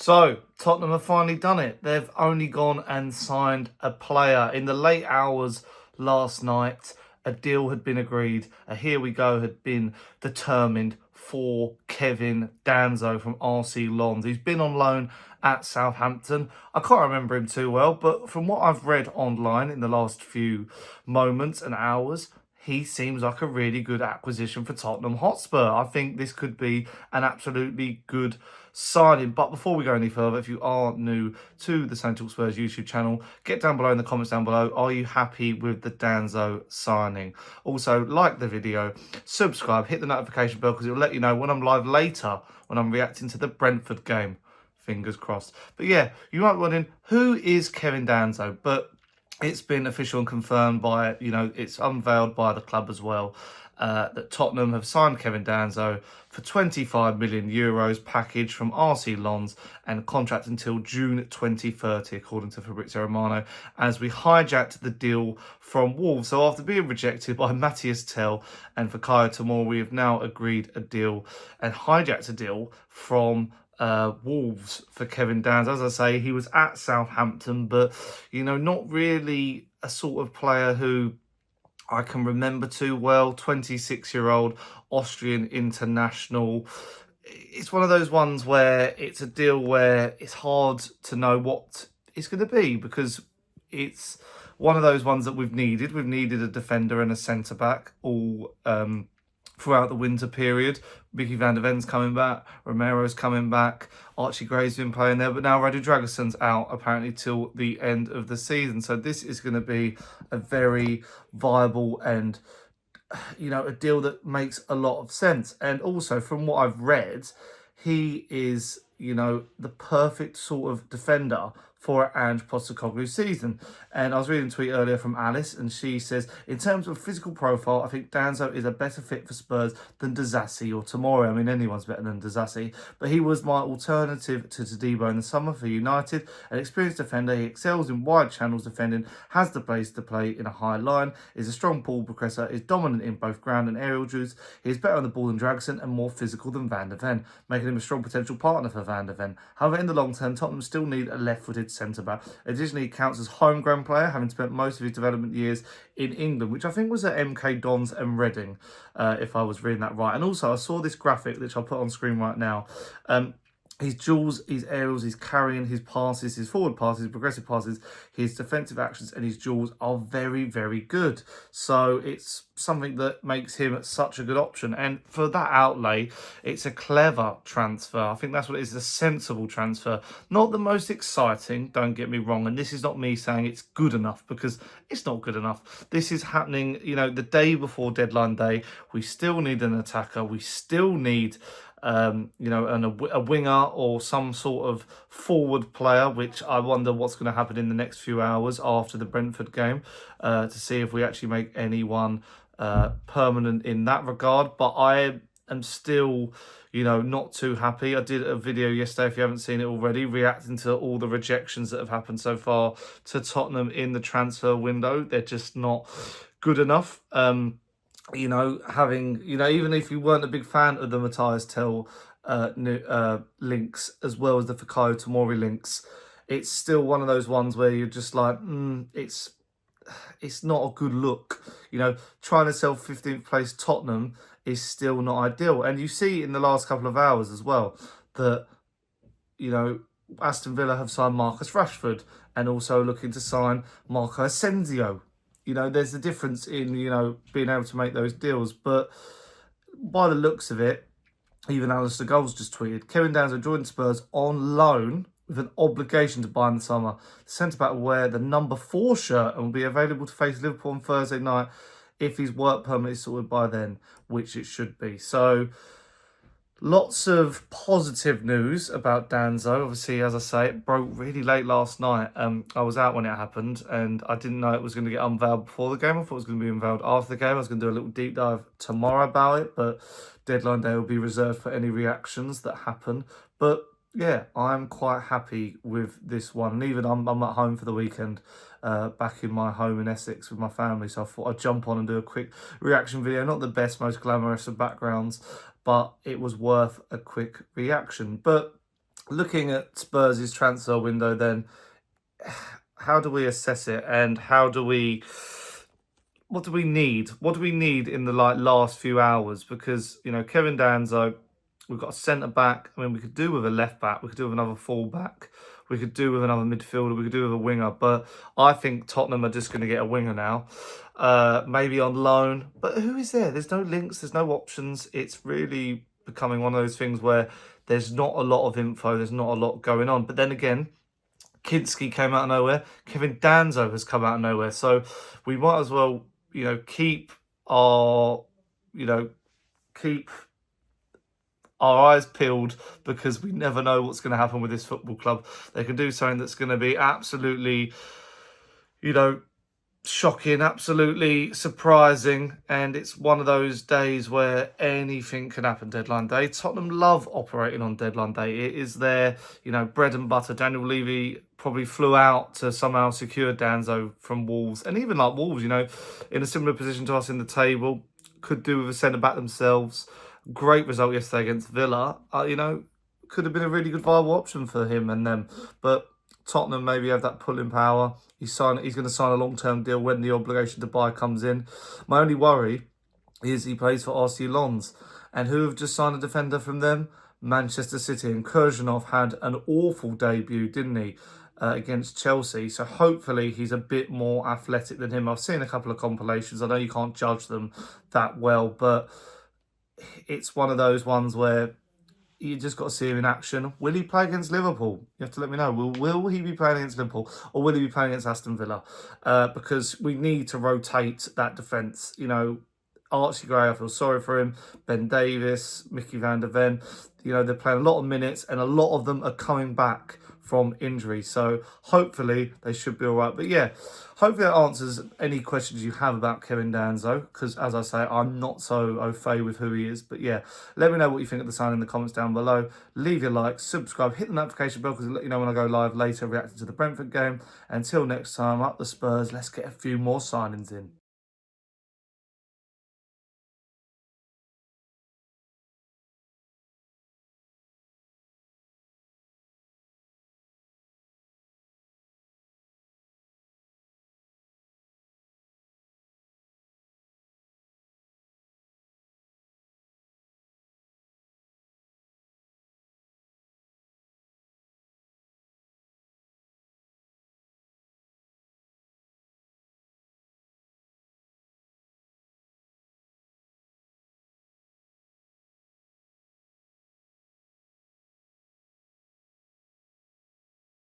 So, Tottenham have finally done it. They've only gone and signed a player. In the late hours last night, a deal had been agreed. A here we go had been determined for Kevin Danso from RC Lens. He's been on loan at Southampton. I can't remember him too well, but from what I've read online in the last few moments and hours, he seems like a really good acquisition for Tottenham Hotspur. I think this could be an absolutely good signing. But before we go any further, if you are new to the Central Spurs YouTube channel, get down below in the comments down below. Are you happy with the Danso signing? Also, like the video, subscribe, hit the notification bell because it will let you know when I'm live later, when I'm reacting to the Brentford game. Fingers crossed. But yeah, you might be wondering, who is Kevin Danso? But it's been official and confirmed by, it's unveiled by the club as well, that Tottenham have signed Kevin Danso for €25 million package from RC Lens and contract until June 2030, according to Fabrizio Romano, as we hijacked the deal from Wolves. So after being rejected by Matthias Tell and Fikayo Tomori, we have now agreed a deal and hijacked a deal from Wolves for Kevin Danso. As I say, he was at Southampton, but not really a sort of player who I can remember too well. 26-year-old Austrian international. It's one of those ones where it's a deal where it's hard to know what it's going to be, because it's one of those ones that we've needed. We've needed a defender and a centre-back all throughout the winter period. Mickey van der Ven's coming back, Romero's coming back, Archie Gray's been playing there, but now Radu Dragoson's out apparently till the end of the season. So this is going to be a very viable and, a deal that makes a lot of sense. And also, from what I've read, he is, the perfect sort of defender for Ange Postecoglou's season. And I was reading a tweet earlier from Alice, and she says, in terms of physical profile, I think Danso is a better fit for Spurs than Disasi or Tomori. I mean, anyone's better than Disasi, but he was my alternative to Todibo in the summer for United. An experienced defender, he excels in wide channels defending, has the pace to play in a high line, is a strong ball progressor, is dominant in both ground and aerial duels. He is better on the ball than Dragoson and more physical than Van der Ven, making him a strong potential partner for Van der Ven. However, in the long term, Tottenham still need a left-footed centre-back. Additionally, he counts as homegrown player, having spent most of his development years in England, which I think was at MK Dons and Reading, if I was reading that right. And also, I saw this graphic, which I'll put on screen right now. His duels, his aerials, his carrying, his passes, his forward passes, his progressive passes, his defensive actions and his duels are very, very good. So it's something that makes him such a good option. And for that outlay, it's a clever transfer. I think that's what it is, a sensible transfer. Not the most exciting, don't get me wrong. And this is not me saying it's good enough, because it's not good enough. This is happening, the day before deadline day. We still need an attacker. We still need a winger or some sort of forward player, which I wonder what's going to happen in the next few hours after the Brentford game, to see if we actually make anyone permanent in that regard. But I am still, not too happy. I did a video yesterday, if you haven't seen it already, reacting to all the rejections that have happened so far to Tottenham in the transfer window. They're just not good enough. Even if you weren't a big fan of the Matthias Tell links, as well as the Fikayo Tomori links, it's still one of those ones where you're just like, it's not a good look. Trying to sell 15th place Tottenham is still not ideal. And you see in the last couple of hours as well that, Aston Villa have signed Marcus Rashford and also looking to sign Marco Asensio. There's a difference in, being able to make those deals. But by the looks of it, even Alistair Goals just tweeted, Kevin Danso joined Spurs on loan with an obligation to buy in the summer. The centre-back will wear the number 4 shirt and will be available to face Liverpool on Thursday night if his work permit is sorted by then, which it should be. So, lots of positive news about Danso. Obviously, as I say, it broke really late last night. I was out when it happened, and I didn't know it was going to get unveiled before the game. I thought it was going to be unveiled after the game. I was going to do a little deep dive tomorrow about it, but deadline day will be reserved for any reactions that happen. But yeah, I'm quite happy with this one. And even I'm at home for the weekend, back in my home in Essex with my family. So I thought I'd jump on and do a quick reaction video. Not the best, most glamorous of backgrounds, but it was worth a quick reaction. But looking at Spurs' transfer window, then how do we assess it, and what do we need? What do we need in the last few hours? Because Kevin Danso, we've got a centre back. I mean, we could do with a left back. We could do with another full back. We could do with another midfielder. We could do with a winger. But I think Tottenham are just going to get a winger now. Maybe on loan. But who is there? There's no links. There's no options. It's really becoming one of those things where there's not a lot of info. There's not a lot going on. But then again, Kinský came out of nowhere. Kevin Danso has come out of nowhere. So we might as well, keep our, keep our eyes peeled, because we never know what's going to happen with this football club. They can do something that's going to be absolutely, shocking, absolutely surprising, and it's one of those days where anything can happen. Deadline day. Tottenham love operating on deadline day. It is their, bread and butter. Daniel Levy probably flew out to somehow secure Danso from Wolves, and even like Wolves, in a similar position to us in the table, could do with a centre back themselves. Great result yesterday against Villa. Could have been a really good viable option for him and them, but Tottenham maybe have that pulling power. He's going to sign a long-term deal when the obligation to buy comes in. My only worry is he plays for RC Lens, and who have just signed a defender from them? Manchester City. And Kurjanov had an awful debut, didn't he, against Chelsea? So hopefully he's a bit more athletic than him. I've seen a couple of compilations. I know you can't judge them that well, but it's one of those ones where you just got to see him in action. Will he play against Liverpool? You have to let me know. Will he be playing against Liverpool, or will he be playing against Aston Villa? Because we need to rotate that defence. Archie Gray, I feel sorry for him. Ben Davis, Mickey van der Ven. They're playing a lot of minutes, and a lot of them are coming back from injury. So hopefully they should be all right. But yeah, hopefully that answers any questions you have about Kevin Danso, because as I say, I'm not so au fait with who he is. But yeah, let me know what you think of the sign in the comments down below. Leave your like, subscribe, hit the notification bell, because it'll let you know when I go live later reacting to the Brentford game. Until next time, up the Spurs. Let's get a few more signings in.